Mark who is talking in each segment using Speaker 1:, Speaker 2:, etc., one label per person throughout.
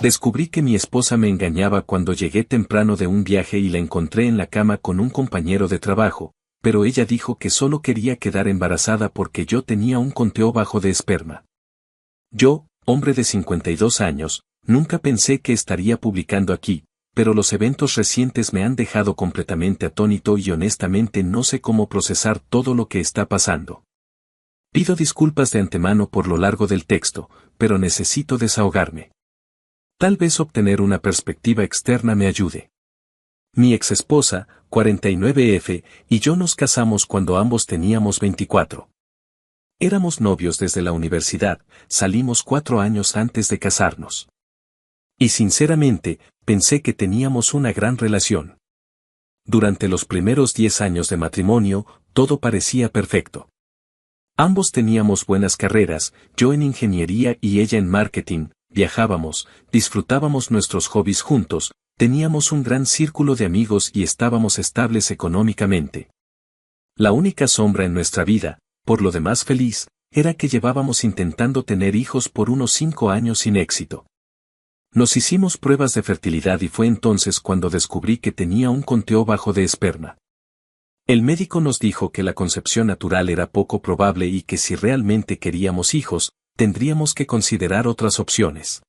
Speaker 1: Descubrí que mi esposa me engañaba cuando llegué temprano de un viaje y la encontré en la cama con un compañero de trabajo, pero ella dijo que solo quería quedar embarazada porque yo tenía un conteo bajo de esperma. Yo, hombre de 52 años, nunca pensé que estaría publicando aquí, pero los eventos recientes me han dejado completamente atónito y honestamente no sé cómo procesar todo lo que está pasando. Pido disculpas de antemano por lo largo del texto, pero necesito desahogarme. Tal vez obtener una perspectiva externa me ayude. Mi exesposa, 49F, y yo nos casamos cuando ambos teníamos 24. Éramos novios desde la universidad, salimos 4 años antes de casarnos. Y sinceramente, pensé que teníamos una gran relación. Durante los primeros 10 años de matrimonio, todo parecía perfecto. Ambos teníamos buenas carreras, yo en ingeniería y ella en marketing, viajábamos, disfrutábamos nuestros hobbies juntos, teníamos un gran círculo de amigos y estábamos estables económicamente. La única sombra en nuestra vida, por lo demás feliz, era que llevábamos intentando tener hijos por unos 5 años sin éxito. Nos hicimos pruebas de fertilidad y fue entonces cuando descubrí que tenía un conteo bajo de esperma. El médico nos dijo que la concepción natural era poco probable y que si realmente queríamos hijos, tendríamos que considerar otras opciones.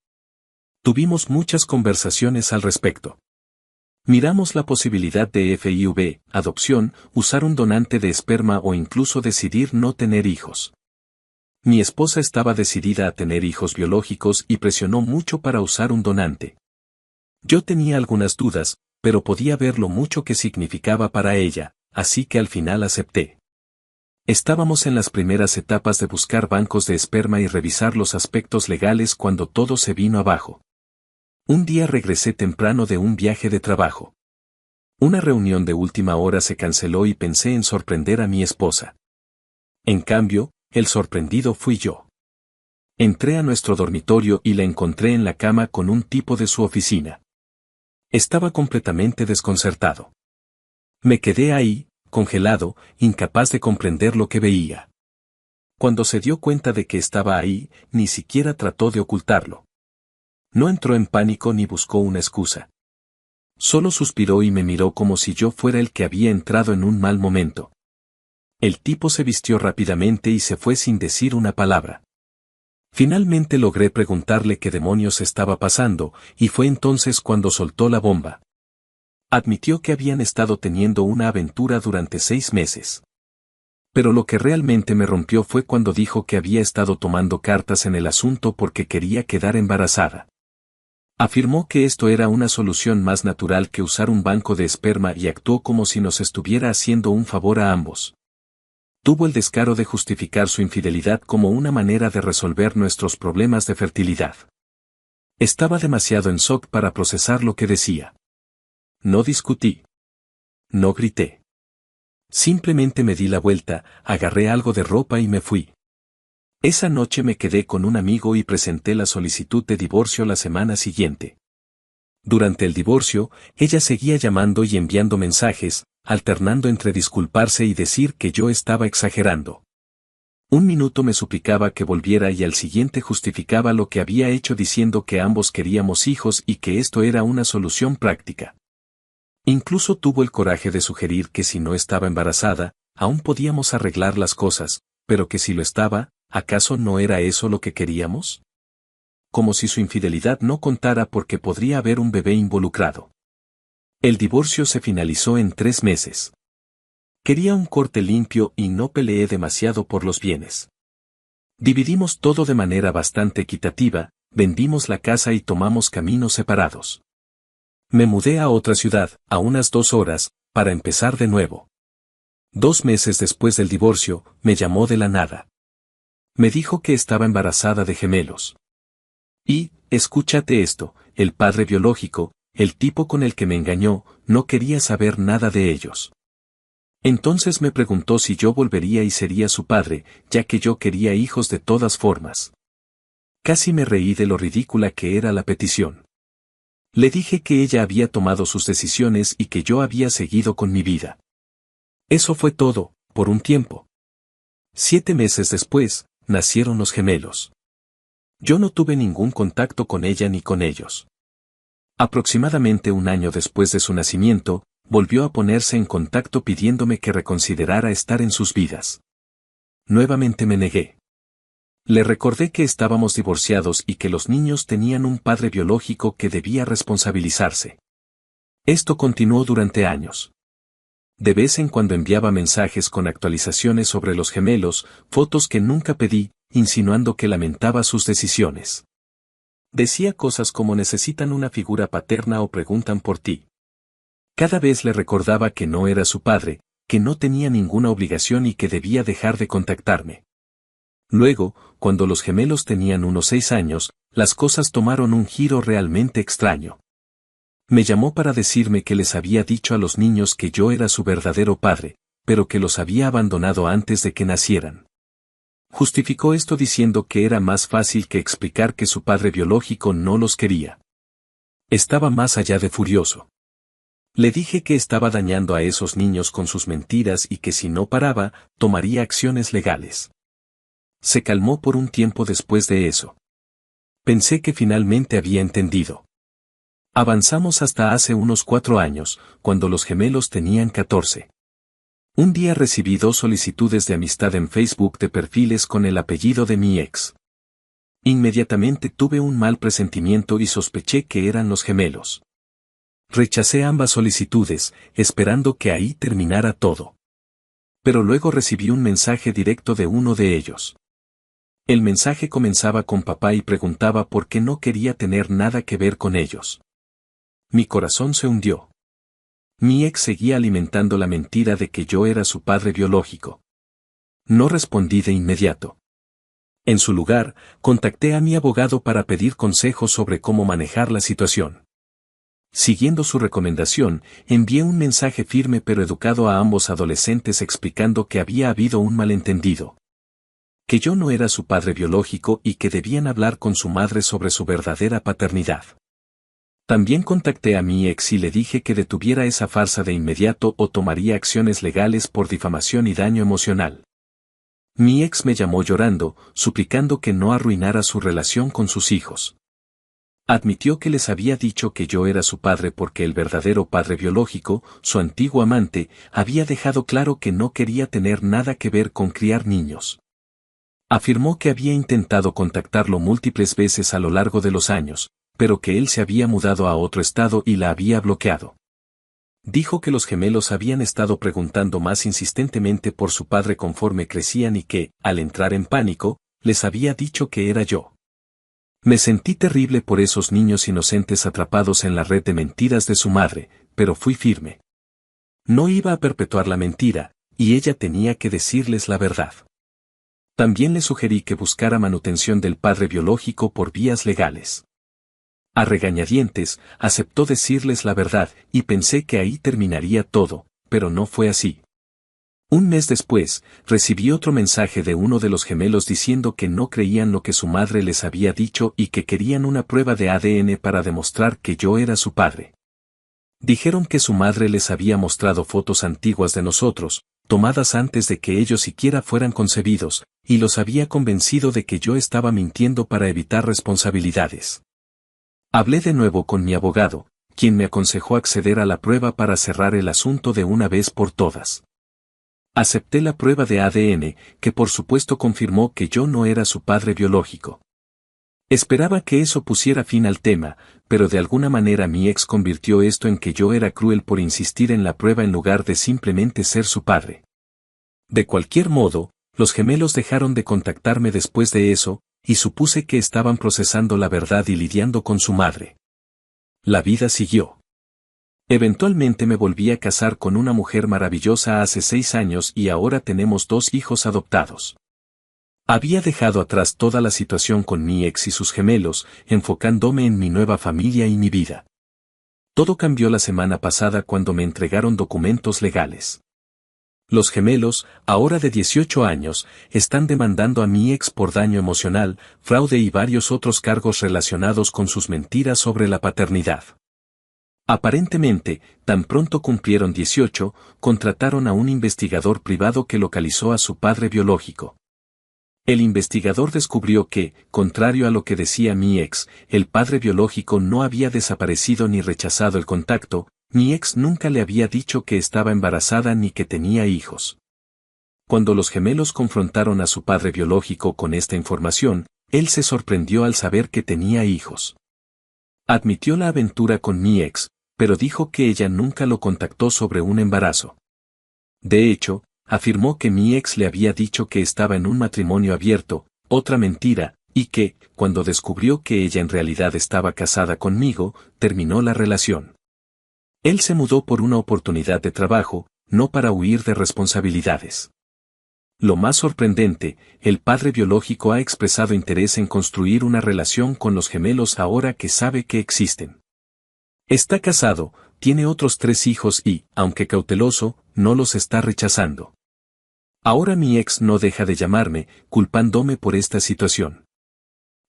Speaker 1: Tuvimos muchas conversaciones al respecto. Miramos la posibilidad de FIV, adopción, usar un donante de esperma o incluso decidir no tener hijos. Mi esposa estaba decidida a tener hijos biológicos y presionó mucho para usar un donante. Yo tenía algunas dudas, pero podía ver lo mucho que significaba para ella, así que al final acepté. Estábamos en las primeras etapas de buscar bancos de esperma y revisar los aspectos legales cuando todo se vino abajo. Un día regresé temprano de un viaje de trabajo. Una reunión de última hora se canceló y pensé en sorprender a mi esposa. En cambio, el sorprendido fui yo. Entré a nuestro dormitorio y la encontré en la cama con un tipo de su oficina. Estaba completamente desconcertado. Me quedé ahí, congelado, incapaz de comprender lo que veía. Cuando se dio cuenta de que estaba ahí, ni siquiera trató de ocultarlo. No entró en pánico ni buscó una excusa. Solo suspiró y me miró como si yo fuera el que había entrado en un mal momento. El tipo se vistió rápidamente y se fue sin decir una palabra. Finalmente logré preguntarle qué demonios estaba pasando, y fue entonces cuando soltó la bomba. Admitió que habían estado teniendo una aventura durante 6 meses. Pero lo que realmente me rompió fue cuando dijo que había estado tomando cartas en el asunto porque quería quedar embarazada. Afirmó que esto era una solución más natural que usar un banco de esperma y actuó como si nos estuviera haciendo un favor a ambos. Tuvo el descaro de justificar su infidelidad como una manera de resolver nuestros problemas de fertilidad. Estaba demasiado en shock para procesar lo que decía. No discutí. No grité. Simplemente me di la vuelta, agarré algo de ropa y me fui. Esa noche me quedé con un amigo y presenté la solicitud de divorcio la semana siguiente. Durante el divorcio, ella seguía llamando y enviando mensajes, alternando entre disculparse y decir que yo estaba exagerando. Un minuto me suplicaba que volviera y al siguiente justificaba lo que había hecho diciendo que ambos queríamos hijos y que esto era una solución práctica. Incluso tuvo el coraje de sugerir que si no estaba embarazada, aún podíamos arreglar las cosas, pero que si lo estaba, ¿acaso no era eso lo que queríamos? Como si su infidelidad no contara porque podría haber un bebé involucrado. El divorcio se finalizó en 3 meses. Quería un corte limpio y no peleé demasiado por los bienes. Dividimos todo de manera bastante equitativa, vendimos la casa y tomamos caminos separados. Me mudé a otra ciudad, a unas 2 horas, para empezar de nuevo. 2 meses después del divorcio, me llamó de la nada. Me dijo que estaba embarazada de gemelos. Y, escúchate esto, el padre biológico, el tipo con el que me engañó, no quería saber nada de ellos. Entonces me preguntó si yo volvería y sería su padre, ya que yo quería hijos de todas formas. Casi me reí de lo ridícula que era la petición. Le dije que ella había tomado sus decisiones y que yo había seguido con mi vida. Eso fue todo, por un tiempo. 7 meses después, nacieron los gemelos. Yo no tuve ningún contacto con ella ni con ellos. Aproximadamente un año después de su nacimiento, volvió a ponerse en contacto pidiéndome que reconsiderara estar en sus vidas. Nuevamente me negué. Le recordé que estábamos divorciados y que los niños tenían un padre biológico que debía responsabilizarse. Esto continuó durante años. De vez en cuando enviaba mensajes con actualizaciones sobre los gemelos, fotos que nunca pedí, insinuando que lamentaba sus decisiones. Decía cosas como necesitan una figura paterna o preguntan por ti. Cada vez le recordaba que no era su padre, que no tenía ninguna obligación y que debía dejar de contactarme. Luego, cuando los gemelos tenían unos 6 años, las cosas tomaron un giro realmente extraño. Me llamó para decirme que les había dicho a los niños que yo era su verdadero padre, pero que los había abandonado antes de que nacieran. Justificó esto diciendo que era más fácil que explicar que su padre biológico no los quería. Estaba más allá de furioso. Le dije que estaba dañando a esos niños con sus mentiras y que si no paraba, tomaría acciones legales. Se calmó por un tiempo después de eso. Pensé que finalmente había entendido. Avanzamos hasta hace unos 4 años, cuando los gemelos tenían 14. Un día recibí 2 solicitudes de amistad en Facebook de perfiles con el apellido de mi ex. Inmediatamente tuve un mal presentimiento y sospeché que eran los gemelos. Rechacé ambas solicitudes, esperando que ahí terminara todo. Pero luego recibí un mensaje directo de uno de ellos. El mensaje comenzaba con papá y preguntaba por qué no quería tener nada que ver con ellos. Mi corazón se hundió. Mi ex seguía alimentando la mentira de que yo era su padre biológico. No respondí de inmediato. En su lugar, contacté a mi abogado para pedir consejos sobre cómo manejar la situación. Siguiendo su recomendación, envié un mensaje firme pero educado a ambos adolescentes explicando que había habido un malentendido. Que yo no era su padre biológico y que debían hablar con su madre sobre su verdadera paternidad. También contacté a mi ex y le dije que detuviera esa farsa de inmediato o tomaría acciones legales por difamación y daño emocional. Mi ex me llamó llorando, suplicando que no arruinara su relación con sus hijos. Admitió que les había dicho que yo era su padre porque el verdadero padre biológico, su antiguo amante, había dejado claro que no quería tener nada que ver con criar niños. Afirmó que había intentado contactarlo múltiples veces a lo largo de los años, pero que él se había mudado a otro estado y la había bloqueado. Dijo que los gemelos habían estado preguntando más insistentemente por su padre conforme crecían y que, al entrar en pánico, les había dicho que era yo. Me sentí terrible por esos niños inocentes atrapados en la red de mentiras de su madre, pero fui firme. No iba a perpetuar la mentira, y ella tenía que decirles la verdad. También le sugerí que buscara manutención del padre biológico por vías legales. A regañadientes, aceptó decirles la verdad, y pensé que ahí terminaría todo, pero no fue así. Un mes después, recibí otro mensaje de uno de los gemelos diciendo que no creían lo que su madre les había dicho y que querían una prueba de ADN para demostrar que yo era su padre. Dijeron que su madre les había mostrado fotos antiguas de nosotros, tomadas antes de que ellos siquiera fueran concebidos, y los había convencido de que yo estaba mintiendo para evitar responsabilidades. Hablé de nuevo con mi abogado, quien me aconsejó acceder a la prueba para cerrar el asunto de una vez por todas. Acepté la prueba de ADN, que por supuesto confirmó que yo no era su padre biológico. Esperaba que eso pusiera fin al tema, pero de alguna manera mi ex convirtió esto en que yo era cruel por insistir en la prueba en lugar de simplemente ser su padre. De cualquier modo, los gemelos dejaron de contactarme después de eso, y supuse que estaban procesando la verdad y lidiando con su madre. La vida siguió. Eventualmente me volví a casar con una mujer maravillosa hace 6 años y ahora tenemos 2 hijos adoptados. Había dejado atrás toda la situación con mi ex y sus gemelos, enfocándome en mi nueva familia y mi vida. Todo cambió la semana pasada cuando me entregaron documentos legales. Los gemelos, ahora de 18 años, están demandando a mi ex por daño emocional, fraude y varios otros cargos relacionados con sus mentiras sobre la paternidad. Aparentemente, tan pronto cumplieron 18, contrataron a un investigador privado que localizó a su padre biológico. El investigador descubrió que, contrario a lo que decía mi ex, el padre biológico no había desaparecido ni rechazado el contacto, mi ex nunca le había dicho que estaba embarazada ni que tenía hijos. Cuando los gemelos confrontaron a su padre biológico con esta información, él se sorprendió al saber que tenía hijos. Admitió la aventura con mi ex, pero dijo que ella nunca lo contactó sobre un embarazo. De hecho, afirmó que mi ex le había dicho que estaba en un matrimonio abierto, otra mentira, y que, cuando descubrió que ella en realidad estaba casada conmigo, terminó la relación. Él se mudó por una oportunidad de trabajo, no para huir de responsabilidades. Lo más sorprendente, el padre biológico ha expresado interés en construir una relación con los gemelos ahora que sabe que existen. Está casado, tiene otros 3 hijos y, aunque cauteloso, no los está rechazando. Ahora mi ex no deja de llamarme, culpándome por esta situación.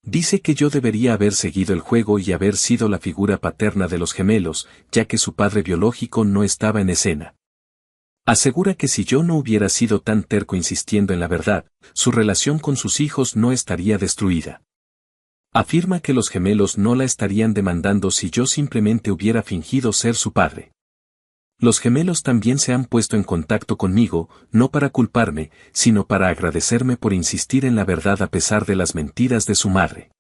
Speaker 1: Dice que yo debería haber seguido el juego y haber sido la figura paterna de los gemelos, ya que su padre biológico no estaba en escena. Asegura que si yo no hubiera sido tan terco insistiendo en la verdad, su relación con sus hijos no estaría destruida. Afirma que los gemelos no la estarían demandando si yo simplemente hubiera fingido ser su padre. Los gemelos también se han puesto en contacto conmigo, no para culparme, sino para agradecerme por insistir en la verdad a pesar de las mentiras de su madre.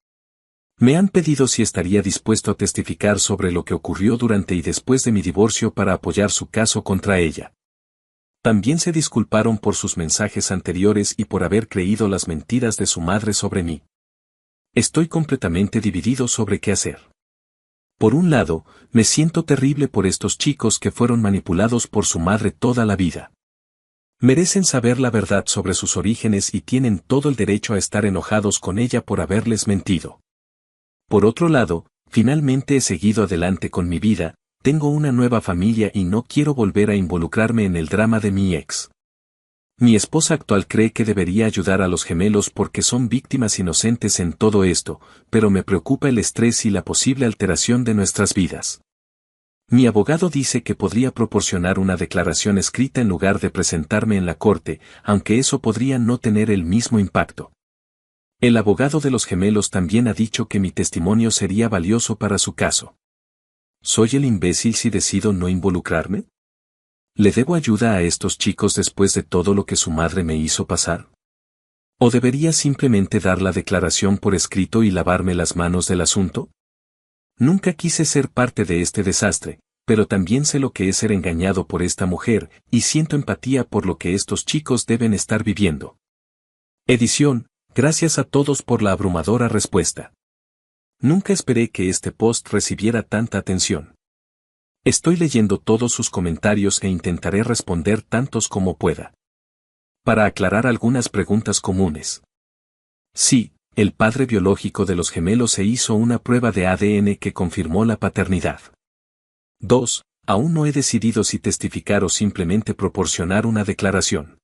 Speaker 1: Me han pedido si estaría dispuesto a testificar sobre lo que ocurrió durante y después de mi divorcio para apoyar su caso contra ella. También se disculparon por sus mensajes anteriores y por haber creído las mentiras de su madre sobre mí. Estoy completamente dividido sobre qué hacer. Por un lado, me siento terrible por estos chicos que fueron manipulados por su madre toda la vida. Merecen saber la verdad sobre sus orígenes y tienen todo el derecho a estar enojados con ella por haberles mentido. Por otro lado, finalmente he seguido adelante con mi vida, tengo una nueva familia y no quiero volver a involucrarme en el drama de mi ex. Mi esposa actual cree que debería ayudar a los gemelos porque son víctimas inocentes en todo esto, pero me preocupa el estrés y la posible alteración de nuestras vidas. Mi abogado dice que podría proporcionar una declaración escrita en lugar de presentarme en la corte, aunque eso podría no tener el mismo impacto. El abogado de los gemelos también ha dicho que mi testimonio sería valioso para su caso. ¿Soy el imbécil si decido no involucrarme? ¿Le debo ayuda a estos chicos después de todo lo que su madre me hizo pasar? ¿O debería simplemente dar la declaración por escrito y lavarme las manos del asunto? Nunca quise ser parte de este desastre, pero también sé lo que es ser engañado por esta mujer, y siento empatía por lo que estos chicos deben estar viviendo. Edición, gracias a todos por la abrumadora respuesta. Nunca esperé que este post recibiera tanta atención. Estoy leyendo todos sus comentarios e intentaré responder tantos como pueda. Para aclarar algunas preguntas comunes. Sí, el padre biológico de los gemelos se hizo una prueba de ADN que confirmó la paternidad. 2. Aún no he decidido si testificar o simplemente proporcionar una declaración.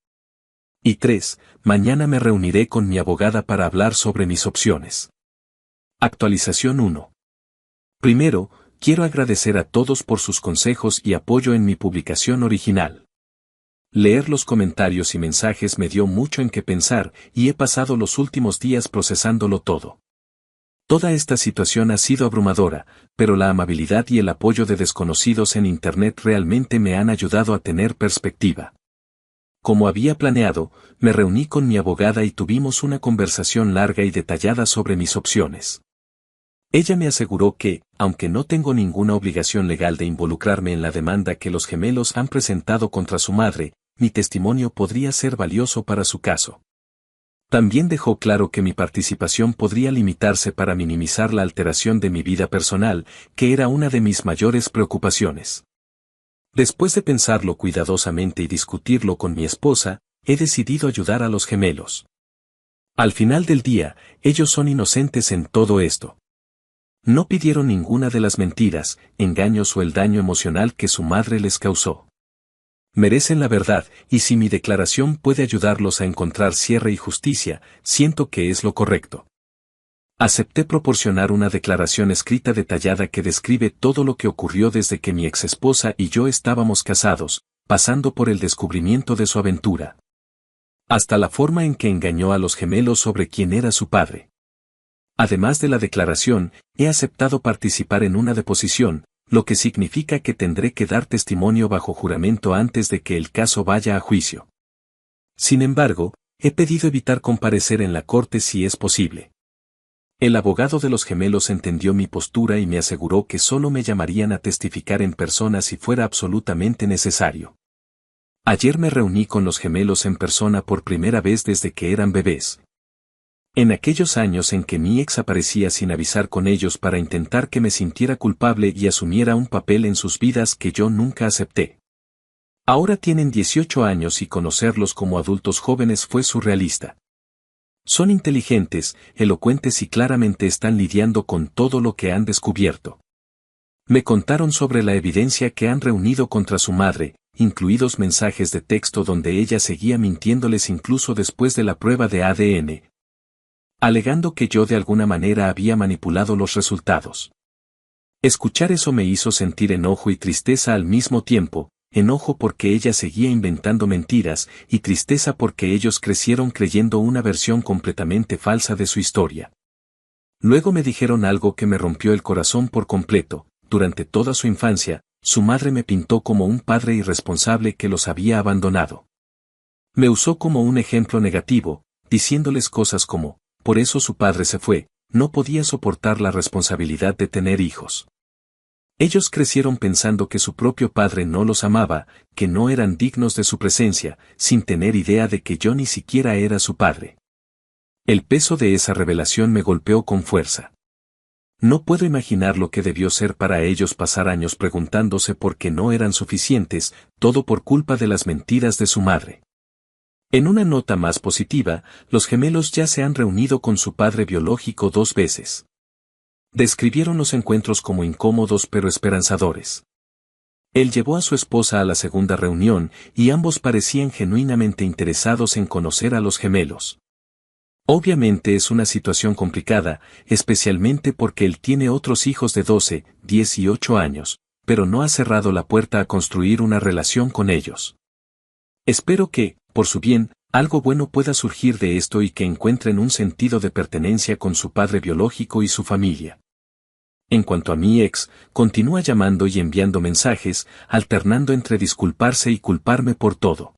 Speaker 1: Y 3. Mañana me reuniré con mi abogada para hablar sobre mis opciones. Actualización 1. Primero, quiero agradecer a todos por sus consejos y apoyo en mi publicación original. Leer los comentarios y mensajes me dio mucho en qué pensar y he pasado los últimos días procesándolo todo. Toda esta situación ha sido abrumadora, pero la amabilidad y el apoyo de desconocidos en Internet realmente me han ayudado a tener perspectiva. Como había planeado, me reuní con mi abogada y tuvimos una conversación larga y detallada sobre mis opciones. Ella me aseguró que, aunque no tengo ninguna obligación legal de involucrarme en la demanda que los gemelos han presentado contra su madre, mi testimonio podría ser valioso para su caso. También dejó claro que mi participación podría limitarse para minimizar la alteración de mi vida personal, que era una de mis mayores preocupaciones. Después de pensarlo cuidadosamente y discutirlo con mi esposa, he decidido ayudar a los gemelos. Al final del día, ellos son inocentes en todo esto. No pidieron ninguna de las mentiras, engaños o el daño emocional que su madre les causó. Merecen la verdad, y si mi declaración puede ayudarlos a encontrar cierre y justicia, siento que es lo correcto. Acepté proporcionar una declaración escrita detallada que describe todo lo que ocurrió desde que mi exesposa y yo estábamos casados, pasando por el descubrimiento de su aventura. Hasta la forma en que engañó a los gemelos sobre quién era su padre. Además de la declaración, he aceptado participar en una deposición, lo que significa que tendré que dar testimonio bajo juramento antes de que el caso vaya a juicio. Sin embargo, he pedido evitar comparecer en la corte si es posible. El abogado de los gemelos entendió mi postura y me aseguró que solo me llamarían a testificar en persona si fuera absolutamente necesario. Ayer me reuní con los gemelos en persona por primera vez desde que eran bebés. En aquellos años en que mi ex aparecía sin avisar con ellos para intentar que me sintiera culpable y asumiera un papel en sus vidas que yo nunca acepté. Ahora tienen 18 años y conocerlos como adultos jóvenes fue surrealista. Son inteligentes, elocuentes y claramente están lidiando con todo lo que han descubierto. Me contaron sobre la evidencia que han reunido contra su madre, incluidos mensajes de texto donde ella seguía mintiéndoles incluso después de la prueba de ADN. Alegando que yo de alguna manera había manipulado los resultados. Escuchar eso me hizo sentir enojo y tristeza al mismo tiempo, enojo porque ella seguía inventando mentiras y tristeza porque ellos crecieron creyendo una versión completamente falsa de su historia. Luego me dijeron algo que me rompió el corazón por completo. Durante toda su infancia, su madre me pintó como un padre irresponsable que los había abandonado. Me usó como un ejemplo negativo, diciéndoles cosas como, por eso su padre se fue, no podía soportar la responsabilidad de tener hijos. Ellos crecieron pensando que su propio padre no los amaba, que no eran dignos de su presencia, sin tener idea de que yo ni siquiera era su padre. El peso de esa revelación me golpeó con fuerza. No puedo imaginar lo que debió ser para ellos pasar años preguntándose por qué no eran suficientes, todo por culpa de las mentiras de su madre. En una nota más positiva, los gemelos ya se han reunido con su padre biológico 2 veces. Describieron los encuentros como incómodos pero esperanzadores. Él llevó a su esposa a la segunda reunión y ambos parecían genuinamente interesados en conocer a los gemelos. Obviamente es una situación complicada, especialmente porque él tiene otros hijos de 12, 10 y 8 años, pero no ha cerrado la puerta a construir una relación con ellos. Espero que, por su bien, algo bueno pueda surgir de esto y que encuentren un sentido de pertenencia con su padre biológico y su familia. En cuanto a mi ex, continúa llamando y enviando mensajes, alternando entre disculparse y culparme por todo.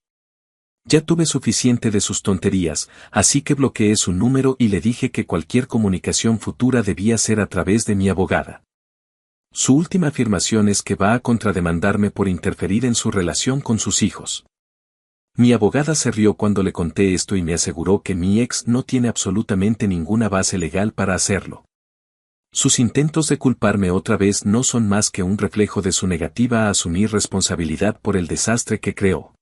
Speaker 1: Ya tuve suficiente de sus tonterías, así que bloqueé su número y le dije que cualquier comunicación futura debía ser a través de mi abogada. Su última afirmación es que va a contrademandarme por interferir en su relación con sus hijos. Mi abogada se rió cuando le conté esto y me aseguró que mi ex no tiene absolutamente ninguna base legal para hacerlo. Sus intentos de culparme otra vez no son más que un reflejo de su negativa a asumir responsabilidad por el desastre que creó.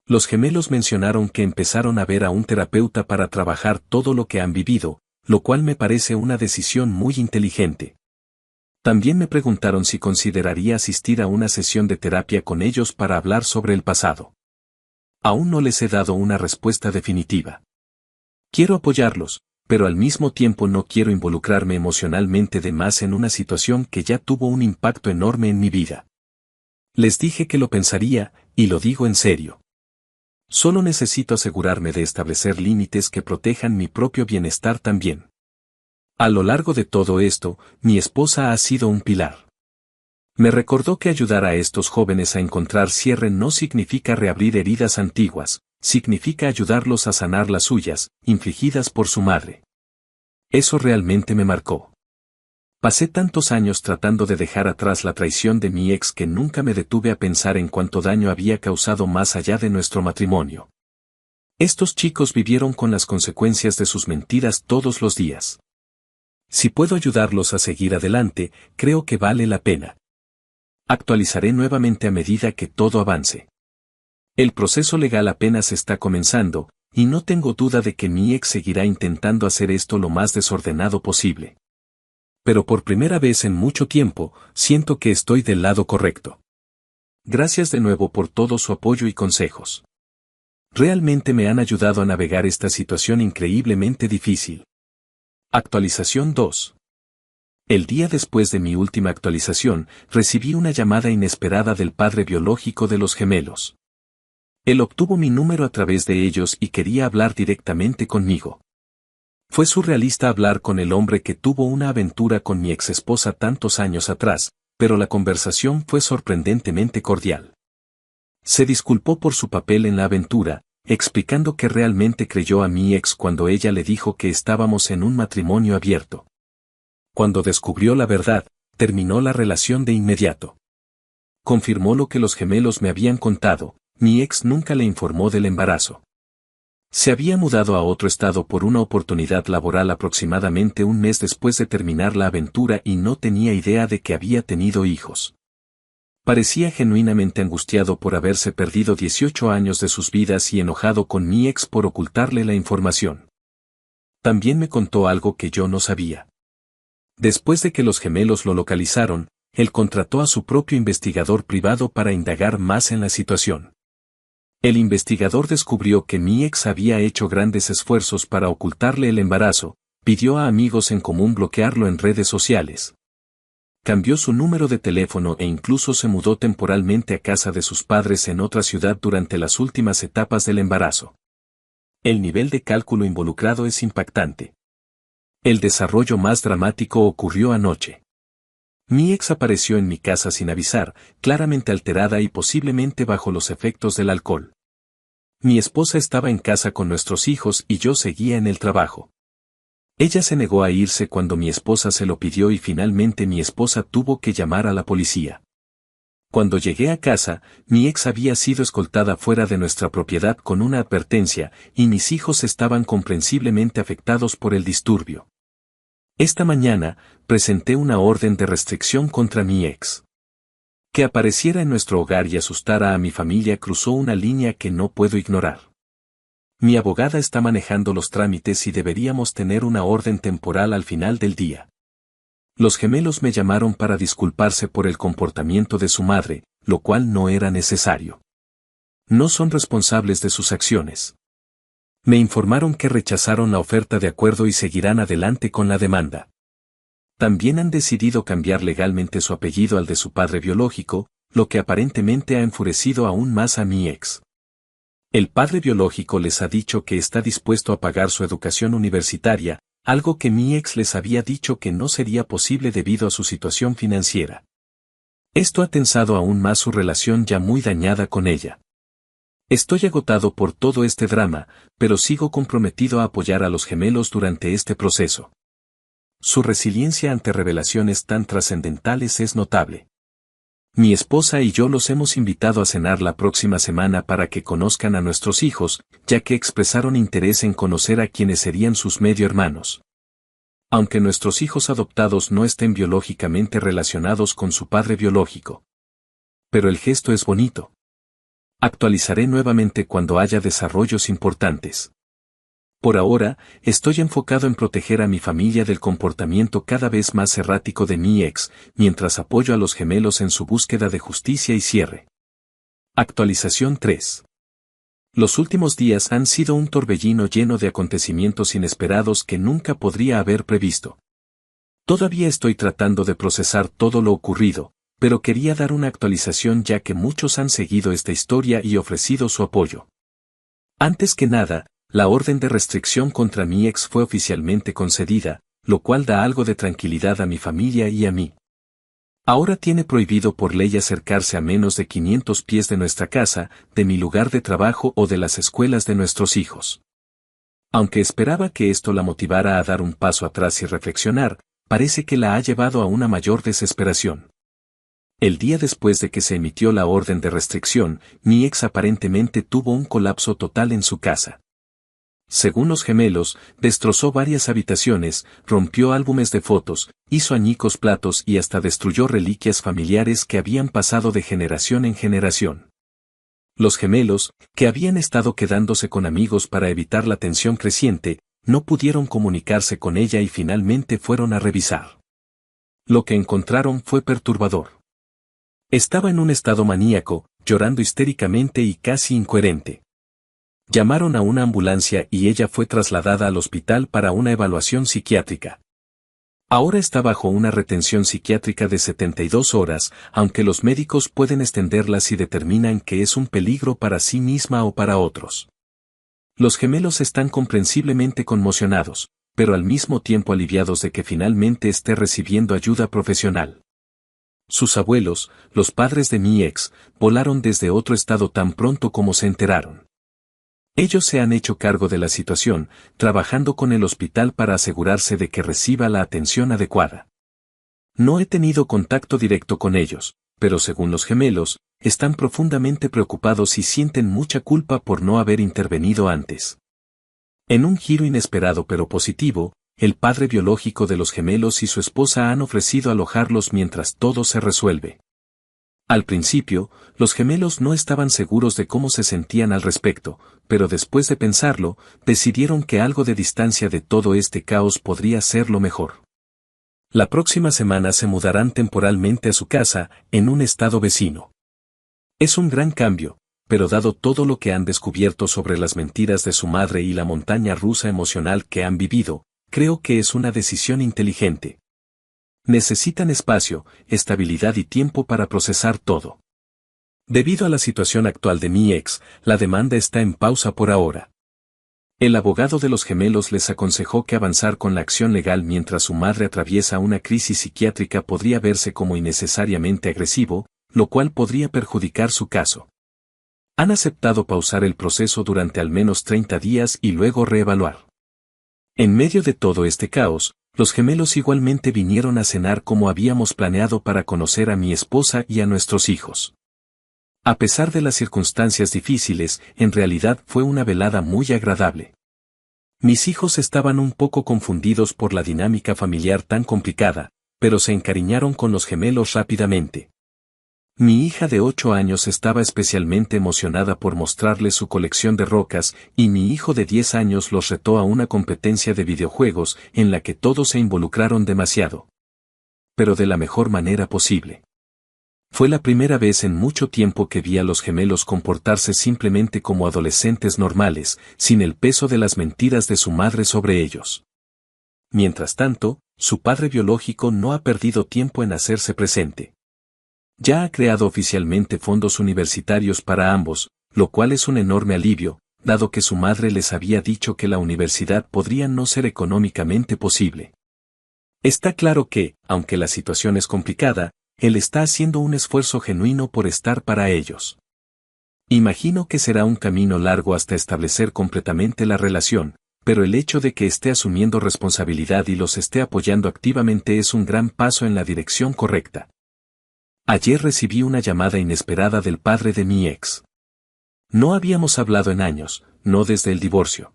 Speaker 1: Los gemelos mencionaron que empezaron a ver a un terapeuta para trabajar todo lo que han vivido, lo cual me parece una decisión muy inteligente. También me preguntaron si consideraría asistir a una sesión de terapia con ellos para hablar sobre el pasado. Aún no les he dado una respuesta definitiva. Quiero apoyarlos, pero al mismo tiempo no quiero involucrarme emocionalmente de más en una situación que ya tuvo un impacto enorme en mi vida. Les dije que lo pensaría, y lo digo en serio. Solo necesito asegurarme de establecer límites que protejan mi propio bienestar también. A lo largo de todo esto, mi esposa ha sido un pilar. Me recordó que ayudar a estos jóvenes a encontrar cierre no significa reabrir heridas antiguas, significa ayudarlos a sanar las suyas, infligidas por su madre. Eso realmente me marcó. Pasé tantos años tratando de dejar atrás la traición de mi ex que nunca me detuve a pensar en cuánto daño había causado más allá de nuestro matrimonio. Estos chicos vivieron con las consecuencias de sus mentiras todos los días. Si puedo ayudarlos a seguir adelante, creo que vale la pena. Actualizaré nuevamente a medida que todo avance. El proceso legal apenas está comenzando, y no tengo duda de que mi ex seguirá intentando hacer esto lo más desordenado posible. Pero por primera vez en mucho tiempo, siento que estoy del lado correcto. Gracias de nuevo por todo su apoyo y consejos. Realmente me han ayudado a navegar esta situación increíblemente difícil. Actualización 2. El día después de mi última actualización, recibí una llamada inesperada del padre biológico de los gemelos. Él obtuvo mi número a través de ellos y quería hablar directamente conmigo. Fue surrealista hablar con el hombre que tuvo una aventura con mi exesposa tantos años atrás, pero la conversación fue sorprendentemente cordial. Se disculpó por su papel en la aventura, explicando que realmente creyó a mi ex cuando ella le dijo que estábamos en un matrimonio abierto. Cuando descubrió la verdad, terminó la relación de inmediato. Confirmó lo que los gemelos me habían contado, mi ex nunca le informó del embarazo. Se había mudado a otro estado por una oportunidad laboral aproximadamente un mes después de terminar la aventura y no tenía idea de que había tenido hijos. Parecía genuinamente angustiado por haberse perdido 18 años de sus vidas y enojado con mi ex por ocultarle la información. También me contó algo que yo no sabía. Después de que los gemelos lo localizaron, él contrató a su propio investigador privado para indagar más en la situación. El investigador descubrió que mi ex había hecho grandes esfuerzos para ocultarle el embarazo, pidió a amigos en común bloquearlo en redes sociales. Cambió su número de teléfono e incluso se mudó temporalmente a casa de sus padres en otra ciudad durante las últimas etapas del embarazo. El nivel de cálculo involucrado es impactante. El desarrollo más dramático ocurrió anoche. Mi ex apareció en mi casa sin avisar, claramente alterada y posiblemente bajo los efectos del alcohol. Mi esposa estaba en casa con nuestros hijos y yo seguía en el trabajo. Ella se negó a irse cuando mi esposa se lo pidió y finalmente mi esposa tuvo que llamar a la policía. Cuando llegué a casa, mi ex había sido escoltada fuera de nuestra propiedad con una advertencia, y mis hijos estaban comprensiblemente afectados por el disturbio. Esta mañana, presenté una orden de restricción contra mi ex. Que apareciera en nuestro hogar y asustara a mi familia cruzó una línea que no puedo ignorar. Mi abogada está manejando los trámites y deberíamos tener una orden temporal al final del día. Los gemelos me llamaron para disculparse por el comportamiento de su madre, lo cual no era necesario. No son responsables de sus acciones. Me informaron que rechazaron la oferta de acuerdo y seguirán adelante con la demanda. También han decidido cambiar legalmente su apellido al de su padre biológico, lo que aparentemente ha enfurecido aún más a mi ex. El padre biológico les ha dicho que está dispuesto a pagar su educación universitaria, algo que mi ex les había dicho que no sería posible debido a su situación financiera. Esto ha tensado aún más su relación ya muy dañada con ella. Estoy agotado por todo este drama, pero sigo comprometido a apoyar a los gemelos durante este proceso. Su resiliencia ante revelaciones tan trascendentales es notable. Mi esposa y yo los hemos invitado a cenar la próxima semana para que conozcan a nuestros hijos, ya que expresaron interés en conocer a quienes serían sus medio hermanos. Aunque nuestros hijos adoptados no estén biológicamente relacionados con su padre biológico. Pero el gesto es bonito. Actualizaré nuevamente cuando haya desarrollos importantes. Por ahora, estoy enfocado en proteger a mi familia del comportamiento cada vez más errático de mi ex, mientras apoyo a los gemelos en su búsqueda de justicia y cierre. Actualización 3. Los últimos días han sido un torbellino lleno de acontecimientos inesperados que nunca podría haber previsto. Todavía estoy tratando de procesar todo lo ocurrido, pero quería dar una actualización ya que muchos han seguido esta historia y ofrecido su apoyo. Antes que nada, la orden de restricción contra mi ex fue oficialmente concedida, lo cual da algo de tranquilidad a mi familia y a mí. Ahora tiene prohibido por ley acercarse a menos de 500 pies de nuestra casa, de mi lugar de trabajo o de las escuelas de nuestros hijos. Aunque esperaba que esto la motivara a dar un paso atrás y reflexionar, parece que la ha llevado a una mayor desesperación. El día después de que se emitió la orden de restricción, mi ex aparentemente tuvo un colapso total en su casa. Según los gemelos, destrozó varias habitaciones, rompió álbumes de fotos, hizo añicos platos y hasta destruyó reliquias familiares que habían pasado de generación en generación. Los gemelos, que habían estado quedándose con amigos para evitar la tensión creciente, no pudieron comunicarse con ella y finalmente fueron a revisar. Lo que encontraron fue perturbador. Estaba en un estado maníaco, llorando histéricamente y casi incoherente. Llamaron a una ambulancia y ella fue trasladada al hospital para una evaluación psiquiátrica. Ahora está bajo una retención psiquiátrica de 72 horas, aunque los médicos pueden extenderla si determinan que es un peligro para sí misma o para otros. Los gemelos están comprensiblemente conmocionados, pero al mismo tiempo aliviados de que finalmente esté recibiendo ayuda profesional. Sus abuelos, los padres de mi ex, volaron desde otro estado tan pronto como se enteraron. Ellos se han hecho cargo de la situación, trabajando con el hospital para asegurarse de que reciba la atención adecuada. No he tenido contacto directo con ellos, pero según los gemelos, están profundamente preocupados y sienten mucha culpa por no haber intervenido antes. En un giro inesperado pero positivo, el padre biológico de los gemelos y su esposa han ofrecido alojarlos mientras todo se resuelve. Al principio, los gemelos no estaban seguros de cómo se sentían al respecto, pero después de pensarlo, decidieron que algo de distancia de todo este caos podría ser lo mejor. La próxima semana se mudarán temporalmente a su casa, en un estado vecino. Es un gran cambio, pero dado todo lo que han descubierto sobre las mentiras de su madre y la montaña rusa emocional que han vivido, creo que es una decisión inteligente. Necesitan espacio, estabilidad y tiempo para procesar todo. Debido a la situación actual de mi ex, la demanda está en pausa por ahora. El abogado de los gemelos les aconsejó que avanzar con la acción legal mientras su madre atraviesa una crisis psiquiátrica podría verse como innecesariamente agresivo, lo cual podría perjudicar su caso. Han aceptado pausar el proceso durante al menos 30 días y luego reevaluar. En medio de todo este caos, los gemelos igualmente vinieron a cenar como habíamos planeado para conocer a mi esposa y a nuestros hijos. A pesar de las circunstancias difíciles, en realidad fue una velada muy agradable. Mis hijos estaban un poco confundidos por la dinámica familiar tan complicada, pero se encariñaron con los gemelos rápidamente. Mi hija de 8 años estaba especialmente emocionada por mostrarles su colección de rocas y mi hijo de 10 años los retó a una competencia de videojuegos en la que todos se involucraron demasiado. Pero de la mejor manera posible. Fue la primera vez en mucho tiempo que vi a los gemelos comportarse simplemente como adolescentes normales, sin el peso de las mentiras de su madre sobre ellos. Mientras tanto, su padre biológico no ha perdido tiempo en hacerse presente. Ya ha creado oficialmente fondos universitarios para ambos, lo cual es un enorme alivio, dado que su madre les había dicho que la universidad podría no ser económicamente posible. Está claro que, aunque la situación es complicada, él está haciendo un esfuerzo genuino por estar para ellos. Imagino que será un camino largo hasta establecer completamente la relación, pero el hecho de que esté asumiendo responsabilidad y los esté apoyando activamente es un gran paso en la dirección correcta. Ayer recibí una llamada inesperada del padre de mi ex. No habíamos hablado en años, no desde el divorcio.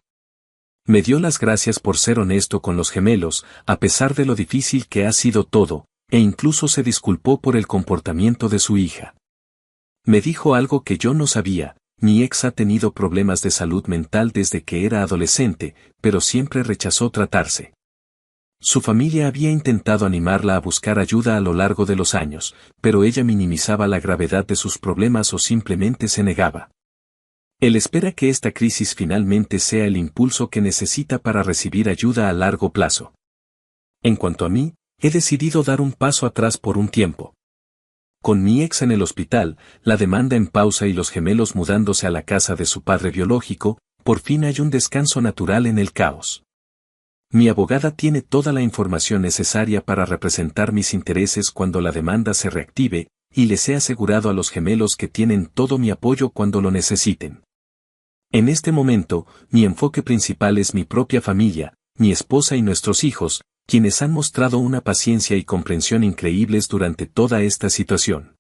Speaker 1: Me dio las gracias por ser honesto con los gemelos, a pesar de lo difícil que ha sido todo, e incluso se disculpó por el comportamiento de su hija. Me dijo algo que yo no sabía: mi ex ha tenido problemas de salud mental desde que era adolescente, pero siempre rechazó tratarse. Su familia había intentado animarla a buscar ayuda a lo largo de los años, pero ella minimizaba la gravedad de sus problemas o simplemente se negaba. Él espera que esta crisis finalmente sea el impulso que necesita para recibir ayuda a largo plazo. En cuanto a mí, he decidido dar un paso atrás por un tiempo. Con mi ex en el hospital, la demanda en pausa y los gemelos mudándose a la casa de su padre biológico, por fin hay un descanso natural en el caos. Mi abogada tiene toda la información necesaria para representar mis intereses cuando la demanda se reactive, y les he asegurado a los gemelos que tienen todo mi apoyo cuando lo necesiten. En este momento, mi enfoque principal es mi propia familia, mi esposa y nuestros hijos, quienes han mostrado una paciencia y comprensión increíbles durante toda esta situación.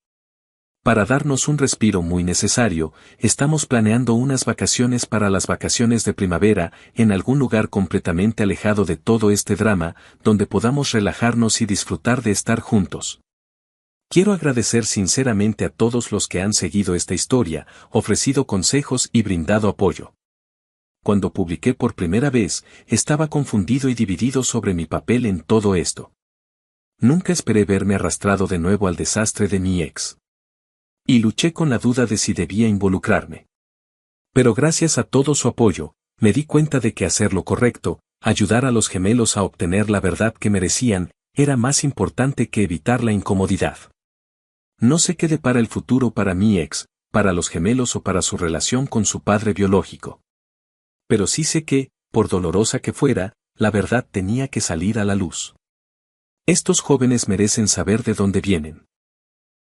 Speaker 1: Para darnos un respiro muy necesario, estamos planeando unas vacaciones para las vacaciones de primavera, en algún lugar completamente alejado de todo este drama, donde podamos relajarnos y disfrutar de estar juntos. Quiero agradecer sinceramente a todos los que han seguido esta historia, ofrecido consejos y brindado apoyo. Cuando publiqué por primera vez, estaba confundido y dividido sobre mi papel en todo esto. Nunca esperé verme arrastrado de nuevo al desastre de mi ex. Y luché con la duda de si debía involucrarme. Pero gracias a todo su apoyo, me di cuenta de que hacer lo correcto, ayudar a los gemelos a obtener la verdad que merecían, era más importante que evitar la incomodidad. No sé qué depara el futuro para mi ex, para los gemelos o para su relación con su padre biológico. Pero sí sé que, por dolorosa que fuera, la verdad tenía que salir a la luz. Estos jóvenes merecen saber de dónde vienen.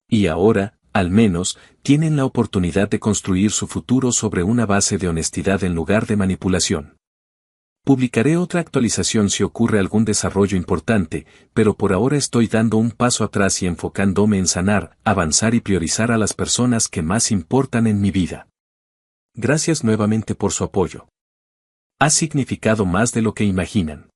Speaker 1: Y ahora, al menos, tienen la oportunidad de construir su futuro sobre una base de honestidad en lugar de manipulación. Publicaré otra actualización si ocurre algún desarrollo importante, pero por ahora estoy dando un paso atrás y enfocándome en sanar, avanzar y priorizar a las personas que más importan en mi vida. Gracias nuevamente por su apoyo. Ha significado más de lo que imaginan.